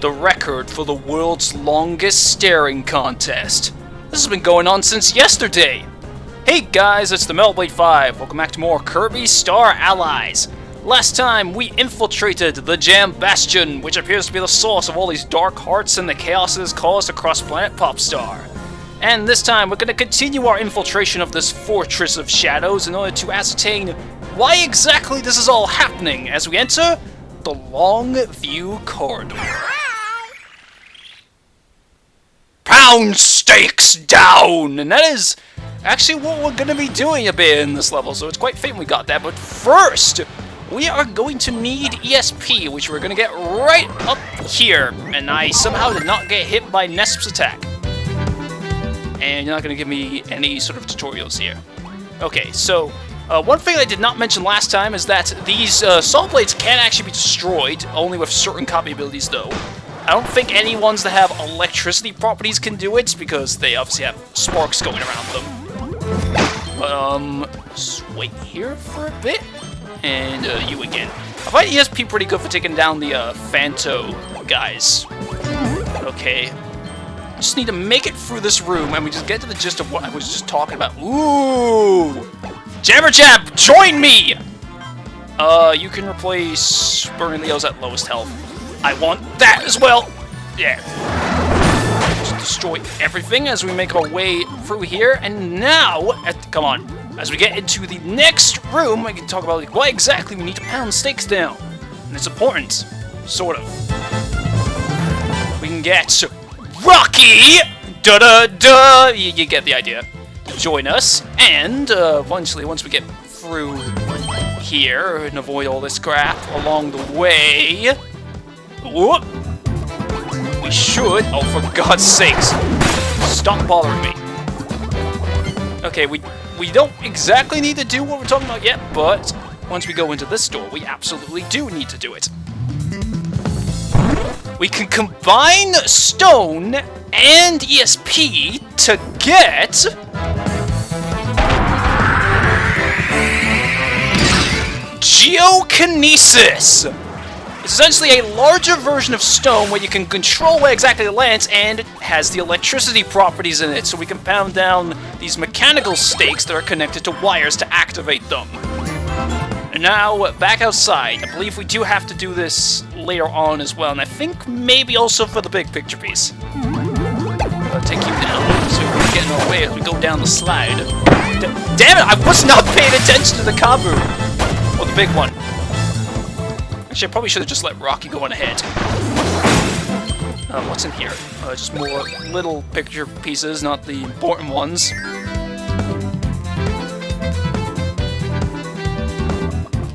the record for the world's longest staring contest. This has been going on since yesterday. Hey guys, it's the Melblade 5. Welcome back to more Kirby Star Allies. Last time, we infiltrated the Jambastion, which appears to be the source of all these dark hearts and the chaoses caused across planet Popstar. And this time, we're going to continue our infiltration of this Fortress of Shadows in order to ascertain why exactly this is all happening as we enter the Long View Corridor. Pound stakes down! And that is actually what we're going to be doing a bit in this level, so it's quite fitting we got that. But first, we are going to need ESP, which we're going to get right up here. And I somehow did not get hit by Nesp's attack. And you're not going to give me any sort of tutorials here. Okay, so one thing I did not mention last time is that these saw blades can actually be destroyed, only with certain copy abilities though. I don't think any ones that have electricity properties can do it, because they obviously have sparks going around them. But, just wait here for a bit, and you again. I find ESP pretty good for taking down the Phanto guys. Okay. Just need to make it through this room, and we just get to the gist of what I was just talking about. Ooh! Jabberjab, join me! You can replace Burning Leos at lowest health. I want that as well! Yeah. Just destroy everything as we make our way through here, and now, come on, as we get into the next room, I can talk about like, why exactly we need to pound stakes down. And it's important, sort of. We can get Rocky! Da-da-da! You get the idea. Join us, and eventually, once we get through here and avoid all this crap along the way, whoop, we should, oh for God's sakes, stop bothering me. Okay, we don't exactly need to do what we're talking about yet, but once we go into this door, we absolutely do need to do it. We can combine stone and ESP to get Geokinesis! It's essentially a larger version of stone where you can control where exactly it lands, and it has the electricity properties in it, so we can pound down these mechanical stakes that are connected to wires to activate them. And now, back outside. I believe we do have to do this later on as well, and I think maybe also for the big picture piece. I'll take you down, so we're getting our way as we go down the slide. Damn it, I was not paying attention to the Kabu! Or the big one. Actually, I probably should have just let Rocky go on ahead. What's in here? Just more little picture pieces, not the important ones.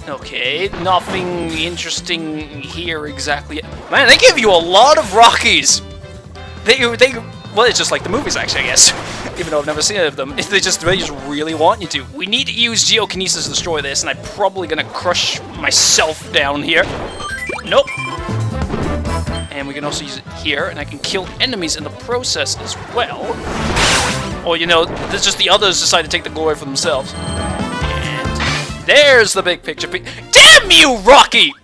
Okay, nothing interesting here exactly. Man, they give you a lot of Rockies! Well, it's just like the movies, actually, I guess. Even though I've never seen any of them. They just really want you to. We need to use Geokinesis to destroy this, and I'm probably gonna crush myself down here. Nope. And we can also use it here, and I can kill enemies in the process as well. Or, you know, there's just the others decide to take the glory for themselves. And there's the big picture. Damn you, Rocky!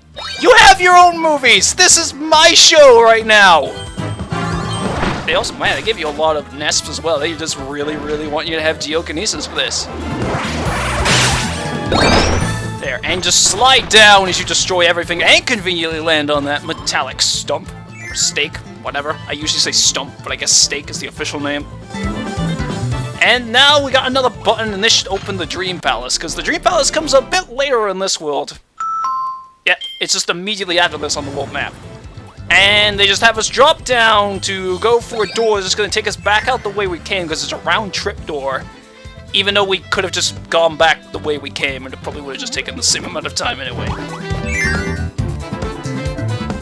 You have your own movies! This is my show right now! They also, man, they give you a lot of Nesps as well. They just really want you to have Geokinesis for this. There, and just slide down as you destroy everything and conveniently land on that metallic stump. Or stake, whatever. I usually say stump, but I guess stake is the official name. And now we got another button, and this should open the Dream Palace, because the Dream Palace comes a bit later in this world. Yeah, it's just immediately after this on the world map. And they just have us drop down to go for a door that's just going to take us back out the way we came, because it's a round-trip door. Even though we could have just gone back the way we came, and it probably would have just taken the same amount of time anyway.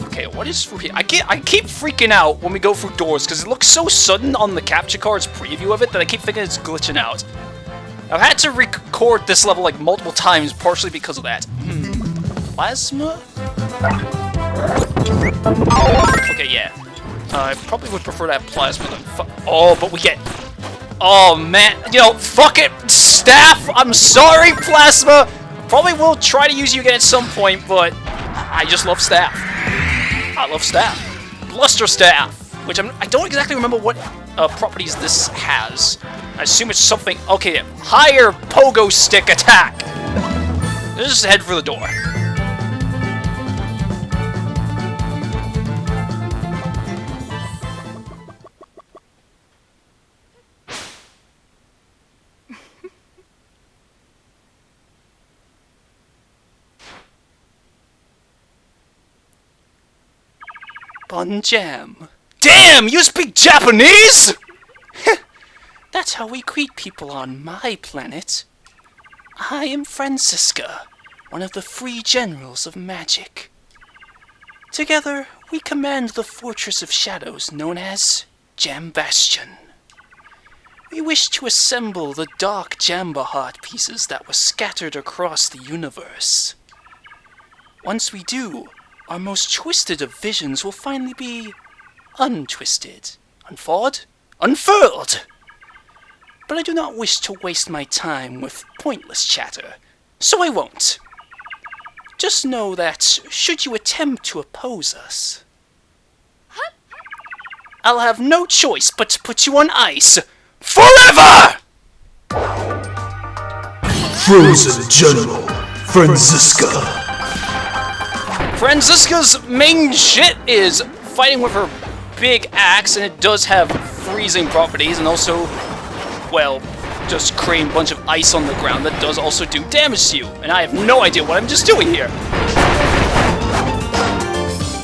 Okay, what is through here? I keep freaking out when we go through doors, because it looks so sudden on the capture card's preview of it that I keep thinking it's glitching out. I've had to record this level like multiple times, partially because of that. Plasma? Okay, yeah. I probably would prefer to have plasma than oh, but we get... Oh, man. You know, fuck it. Staff, I'm sorry, Plasma. Probably will try to use you again at some point, but I just love staff. I love staff. Bluster Staff, which I don't exactly remember what properties this has. I assume it's something... Okay, higher pogo stick attack. Let's just head for the door. Jam. Damn, you speak Japanese?! That's how we greet people on my planet. I am Francisca, one of the free generals of magic. Together, we command the Fortress of Shadows known as Jambastion. We wish to assemble the dark Jamba Heart pieces that were scattered across the universe. Once we do, our most twisted of visions will finally be untwisted, unthawed, unfurled. But I do not wish to waste my time with pointless chatter, so I won't. Just know that, should you attempt to oppose us, I'll have no choice but to put you on ice forever! Frozen General Francisca. Francisca's main shit is fighting with her big axe, and it does have freezing properties, and also, well, just creating a bunch of ice on the ground that does also do damage to you. And I have no idea what I'm just doing here.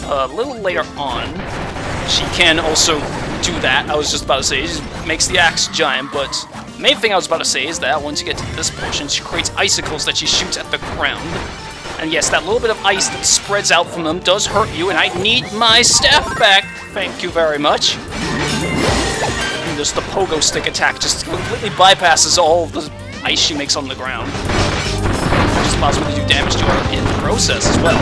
A little later on, she can also do that. I was just about to say, she makes the axe giant, but the main thing I was about to say is that once you get to this portion, she creates icicles that she shoots at the ground. And yes, that little bit of ice that spreads out from them does hurt you, and I need my staff back. Thank you very much. And just the pogo stick attack just completely bypasses all of the ice she makes on the ground. Which is possible to do damage to her in the process as well.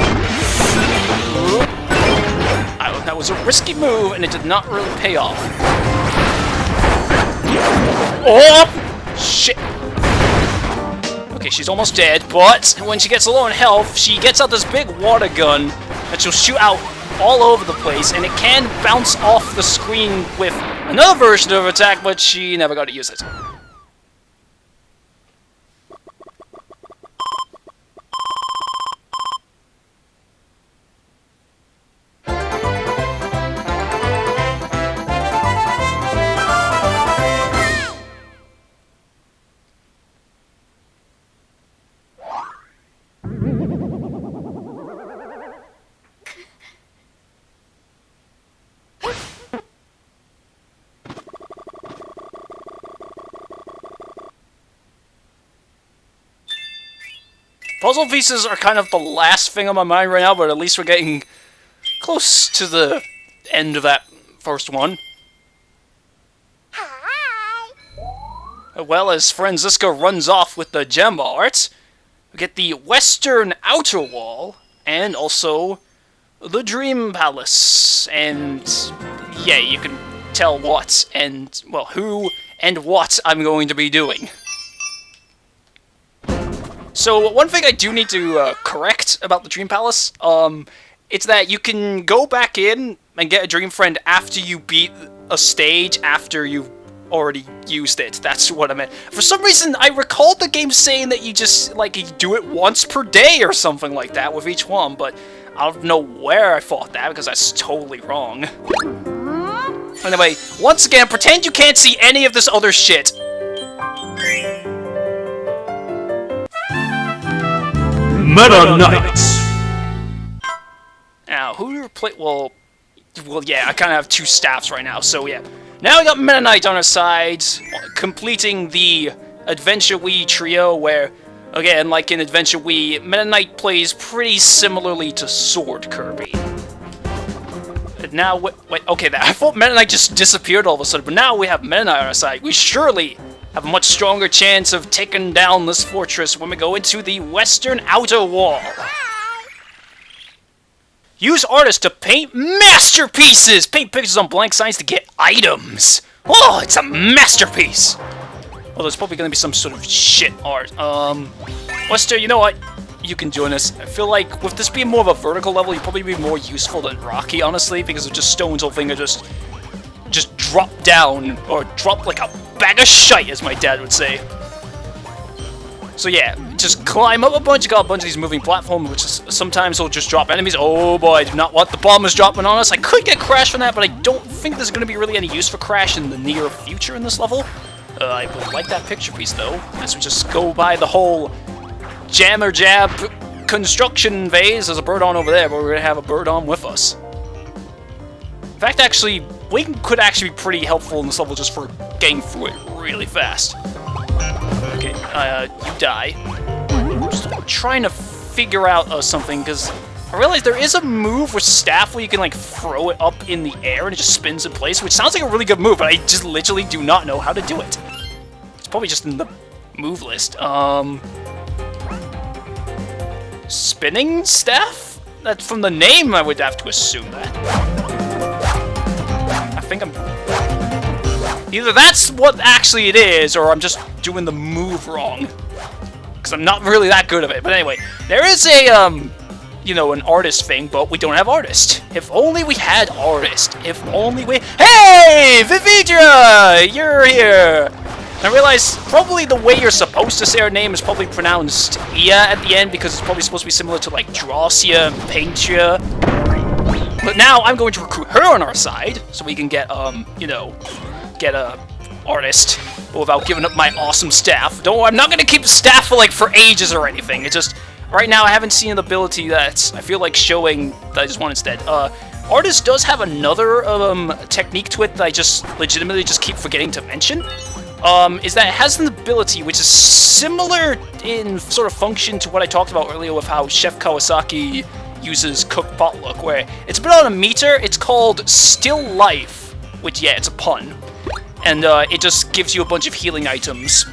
That was a risky move, and it did not really pay off. Oh! Shit! Okay, she's almost dead, but when she gets low on health, she gets out this big water gun that she'll shoot out all over the place, and it can bounce off the screen with another version of her attack, but she never got to use it. Puzzle pieces are kind of the last thing on my mind right now, but at least we're getting close to the end of that first one. Hi. Well, as Francisca runs off with the Jamba Heart, we get the Western Outer Wall, and also the Dream Palace. And yeah, you can tell what and, well, who and what I'm going to be doing. So, one thing I do need to correct about the Dream Palace, it's that you can go back in and get a Dream Friend after you beat a stage after you've already used it. That's what I meant. For some reason, I recalled the game saying that you just, like, you do it once per day or something like that with each one, but I don't know where I thought that, because that's totally wrong. Anyway, once again, pretend you can't see any of this other shit. Meta Knights. Now, who to replace? Well, yeah, I kind of have two staffs right now, so yeah. Now we got Meta Knight on our side, completing the Adventure Wii trio, where, again, like in Adventure Wii, Meta Knight plays pretty similarly to Sword Kirby. And now, wait, okay, I thought Meta Knight just disappeared all of a sudden, but now we have Meta Knight on our side. We surely have a much stronger chance of taking down this fortress when we go into the Western Outer Wall. Use artists to paint masterpieces! Paint pictures on blank signs to get items! Oh, it's a masterpiece! Well, there's probably gonna be some sort of shit art. Wester, you know what? you can join us. I feel like with this being more of a vertical level, you'd probably be more useful than Rocky, honestly, because of just Stone's whole thing of just drop down, or drop like a bag of shite, as my dad would say. So yeah, just climb up a bunch. You got a bunch of these moving platforms, which is, sometimes will just drop enemies. Oh boy, I do not want the bombers dropping on us. I could get Crash from that, but I don't think there's going to be really any use for Crash in the near future in this level. I would like that picture piece, though, as we just go by the whole jammer jab construction phase. There's a bird on over there, but we're going to have a bird on with us. In fact, actually, Wing could actually be pretty helpful in this level just for getting through it really fast. Okay, you die. I'm just trying to figure out something, because I realize there is a move with staff where you can, like, throw it up in the air and it just spins in place, which sounds like a really good move, but I just literally do not know how to do it. It's probably just in the move list. Spinning staff? That's from the name, I would have to assume that. I think I'm... Either that's what actually it is, or I'm just doing the move wrong. Because I'm not really that good at it. But anyway, there is a, you know, an artist thing, but we don't have artist. If only we had artist. If only we... Hey! Vividra! You're here! I realize probably the way you're supposed to say her name is probably pronounced Ia at the end, because it's probably supposed to be similar to, like, Drawsia and Paintia. But now I'm going to recruit her on our side, so we can get, you know, get a artist, but without giving up my awesome staff. Don't worry, I'm not going to keep the staff for ages or anything. It's just, right now I haven't seen an ability that I feel like showing that I just want instead. Artist does have another technique to it that I just legitimately just keep forgetting to mention. Is that it has an ability which is similar in sort of function to what I talked about earlier with how Chef Kawasaki uses Cook Potluck, where it's been on a meter. It's called Still Life, which, yeah, it's a pun. And it just gives you a bunch of healing items.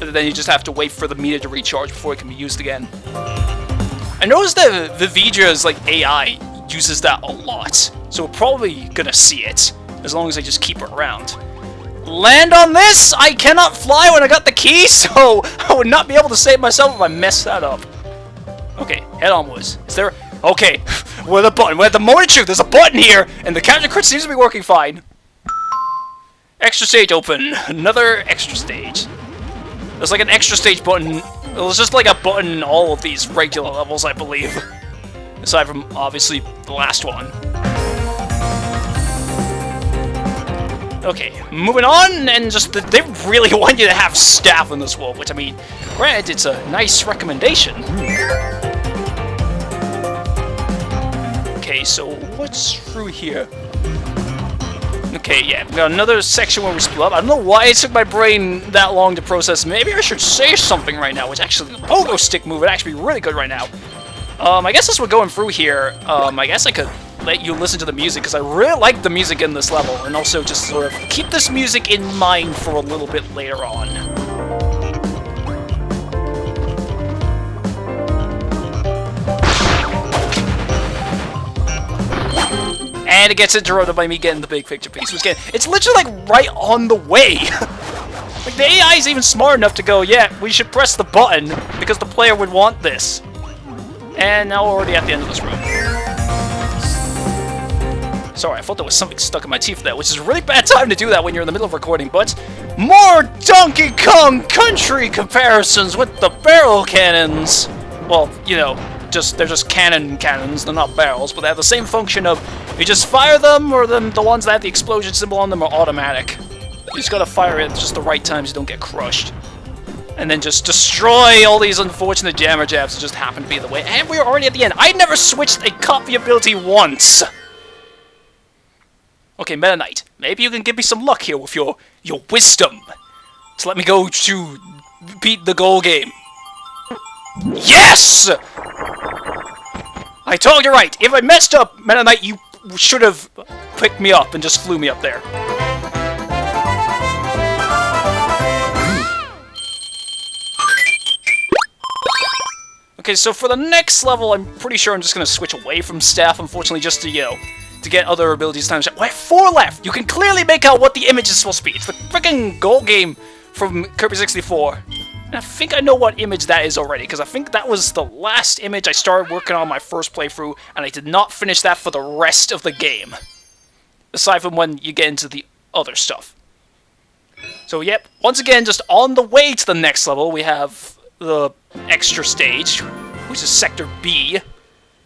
And then you just have to wait for the meter to recharge before it can be used again. I noticed that Vividra's, like, AI uses that a lot. So we're probably gonna see it, as long as I just keep her around. Land on this! I cannot fly when I got the key, so I would not be able to save myself if I messed that up. Okay, head onwards. Is there... Okay, where's the button? Where's the moment of truth? There's a button here, and the capture card seems to be working fine. Extra stage open. Another extra stage. There's like an extra stage button. There's just like a button in all of these regular levels, I believe. Aside from, obviously, the last one. Okay, moving on, and just they really want you to have staff in this world, which, I mean, granted, it's a nice recommendation. Okay, so what's through here? Okay, yeah, we got another section where we split up. I don't know why it took my brain that long to process. Maybe I should say something right now, which actually, the pogo stick move would actually be really good right now. I guess as we're going through here, I guess I could let you listen to the music, because I really like the music in this level, and also just sort of keep this music in mind for a little bit later on. And it gets interrupted by me getting the big picture piece, which, again, it's literally like right on the way. Like, the AI is even smart enough to go, yeah, we should press the button because the player would want this. And now we're already at the end of this room. Sorry, I thought there was something stuck in my teeth there, which is a really bad time to do that when you're in the middle of recording, but more Donkey Kong Country comparisons with the barrel cannons. Well, you know, they're just cannons, they're not barrels, but they have the same function of you just fire them, or the ones that have the explosion symbol on them are automatic. You just gotta fire it at just the right times so you don't get crushed. And then just destroy all these unfortunate jammer jabs that just happen to be the way. And we're already at the end. I never switched a copy ability once. Okay, Meta Knight, maybe you can give me some luck here with your wisdom. So let me go to beat the goal game. Yes! I told you right. If I messed up, Meta Knight, you should have picked me up and just flew me up there. Okay, so for the next level, I'm pretty sure I'm just going to switch away from staff, unfortunately, just to, you know, to get other abilities times. Wait, 4 left! You can clearly make out what the image is supposed to be. It's the freaking goal game from Kirby 64. And I think I know what image that is already, because I think that was the last image I started working on my first playthrough, and I did not finish that for the rest of the game. Aside from when you get into the other stuff. So yep, once again, just on the way to the next level, we have the extra stage, which is Sector B.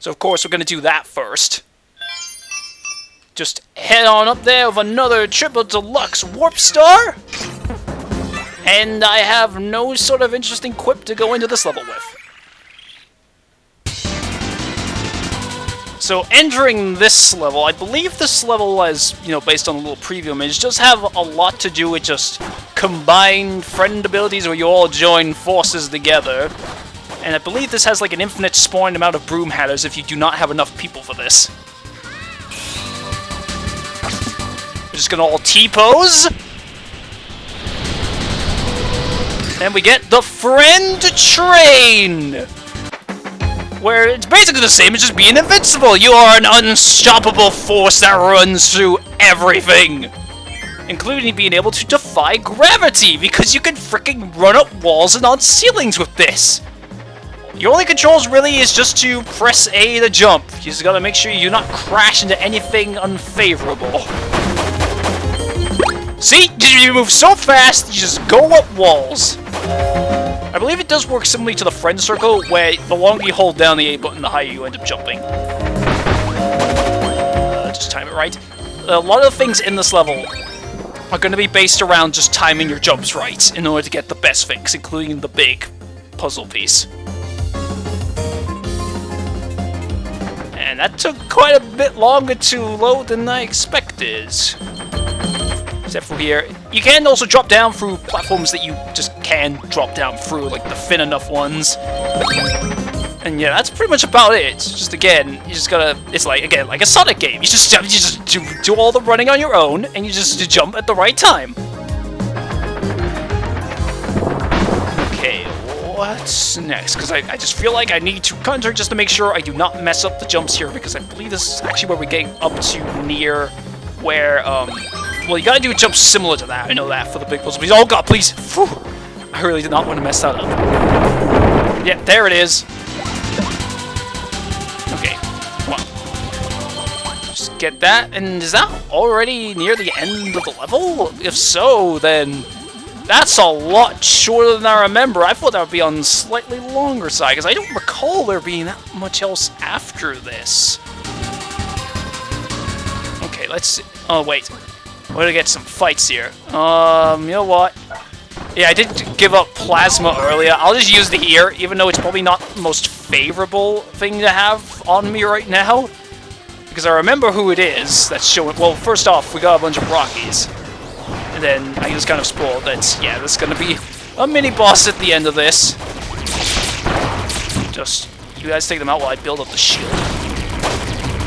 So of course we're going to do that first. Just head on up there with another triple deluxe warp star. And I have no sort of interesting quip to go into this level with. So entering this level, I believe this level, as you know, based on a little preview image, does have a lot to do with just combined friend abilities where you all join forces together. And I believe this has like an infinite spawn amount of broom hatters if you do not have enough people for this. We're just gonna all T-pose. And we get the friend train! Where it's basically the same as just being invincible. You are an unstoppable force that runs through everything. Including being able to defy gravity, because you can freaking run up walls and on ceilings with this. Your only controls really is just to press A to jump. You just gotta make sure you do not crash into anything unfavorable. See? You move so fast, you just go up walls. I believe it does work similarly to the friend circle, where the longer you hold down the A button, the higher you end up jumping. Just time it right. A lot of the things in this level are going to be based around just timing your jumps right in order to get the best things, including the big puzzle piece. And that took quite a bit longer to load than I expected. Except for here. You can also drop down through platforms that you just can drop down through, like the thin enough ones. And yeah, that's pretty much about it. It's just, again, you just gotta, it's like, again, like a Sonic game. You just do all the running on your own, and you just jump at the right time. Okay, what's next? Because I just feel like I need to counter just to make sure I do not mess up the jumps here, because I believe this is actually where we're getting up to near where, well, you gotta do jumps similar to that. I know that for the big puzzle. Please, oh god, please! Whew. I really did not want to mess that up. Yeah, there it is. Okay, come on. Just get that, and is that already near the end of the level? If so, then that's a lot shorter than I remember. I thought that would be on the slightly longer side, because I don't recall there being that much else after this. Okay, let's see. Oh, wait. We're gonna get some fights here. You know what? Yeah, I did give up plasma earlier. I'll just use the ear, even though it's probably not the most favorable thing to have on me right now. Because I remember who it is that's showing. Well, first off, we got a bunch of Rockies. And then I was kind of spoiled that, yeah, there's gonna be a mini boss at the end of this. Just, you guys take them out while I build up the shield.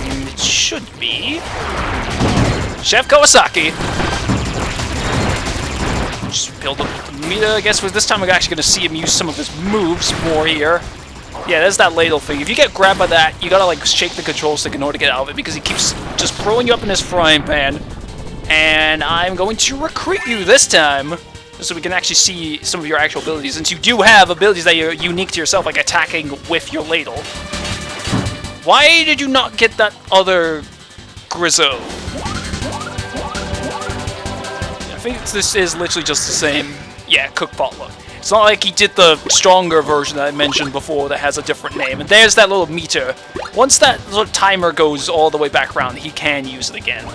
And it should be Chef Kawasaki. Just build up the meter, I guess. This time we're actually going to see him use some of his moves more here. Yeah, there's that ladle thing. If you get grabbed by that, you gotta like shake the control stick in order to get out of it, because he keeps just throwing you up in his frying pan. And I'm going to recruit you this time, so we can actually see some of your actual abilities, since you do have abilities that are unique to yourself, like attacking with your ladle. Why did you not get that other Grizzo? I think this is literally just the same, yeah, cookpot look. It's not like he did the stronger version that I mentioned before that has a different name. And there's that little meter. Once that little timer goes all the way back around, he can use it again.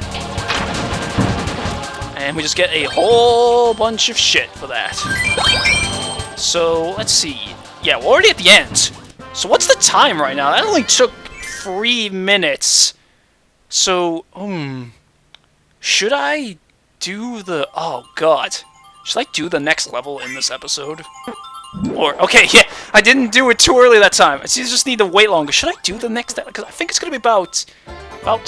And we just get a whole bunch of shit for that. So, let's see. Yeah, we're already at the end. So what's the time right now? That only took 3 minutes. So, should I do the... Oh, God. Should I do the next level in this episode? Or, okay, yeah, I didn't do it too early that time. I just need to wait longer. Should I do the next... Because I think it's going to be about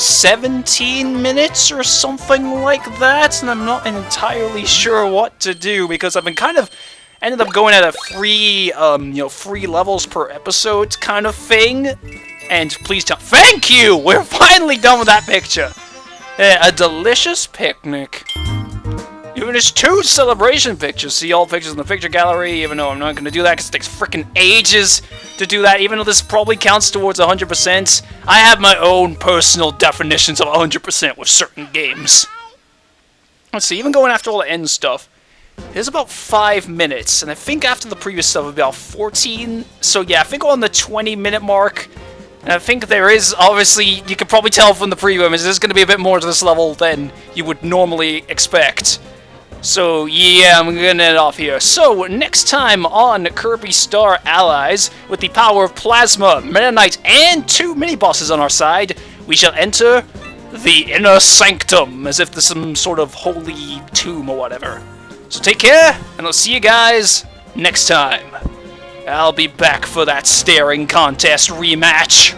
17 minutes or something like that. And I'm not entirely sure what to do, because I've been kind of... ended up going at a free, 3 levels per episode kind of thing. And please tell... Thank you! We're finally done with that picture. A delicious picnic. Even finish 2 celebration pictures. See all pictures in the picture gallery, even though I'm not going to do that because it takes freaking ages to do that, even though this probably counts towards 100%. I have my own personal definitions of 100% with certain games. Let's see, even going after all the end stuff, it's about 5 minutes, and I think after the previous stuff, about 14. So yeah, I think on the 20-minute mark. And I think there is, obviously, you can probably tell from the preview, there's going to be a bit more to this level than you would normally expect. So, yeah, I'm going to end off here. So, next time on Kirby Star Allies, with the power of Plasma, Meta Knight, and 2 mini-bosses on our side, we shall enter the Inner Sanctum, as if there's some sort of holy tomb or whatever. So take care, and I'll see you guys next time. I'll be back for that staring contest rematch.